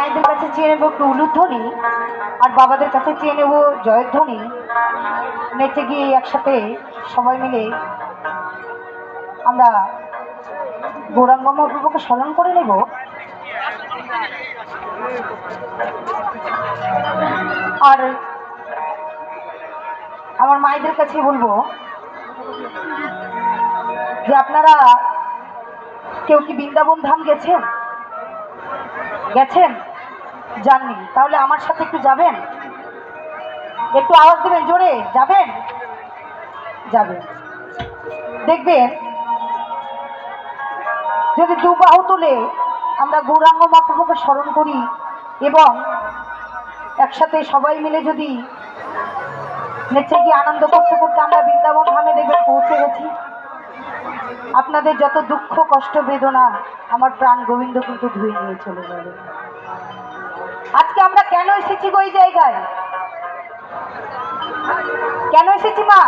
মায়েদের কাছে চেয়ে নেবো একটু উলুধ্বনি, আর বাবাদের কাছে চেয়ে নেবো জয়ধ্বনি। নেচে গিয়ে একসাথে সবাই মিলে আমরা গৌরাঙ্গ মহাপ্রভুকে স্মরণ করে নেব। আর আমার মায়েদের কাছে বলবো যে আপনারা কেউ কি বৃন্দাবন ধাম গেছেন? গেছেন? যাননি? তাহলে আমার সাথে একটু যাবেন, একটু আওয়াজ দেবেন জোরে, যাবেন? যাবেন। দেখবেন যদি দু বাহু তুলে আমরা গৌরাঙ্গ মহাপ্রভুকে স্মরণ করি এবং একসাথে সবাই মিলে যদি নেচে গিয়ে আনন্দ করতে করতে আমরা বৃন্দাবন ধামে দেখবেন পৌঁছে গেছি। আপনাদের যত দুঃখ কষ্ট বেদনা আমার প্রাণ গোবিন্দ কিন্তু ধুয়ে নিয়ে চলে যাবে। আজকে আমরা কেন এসেছি ওই জায়গায়? কেন এসেছি মা?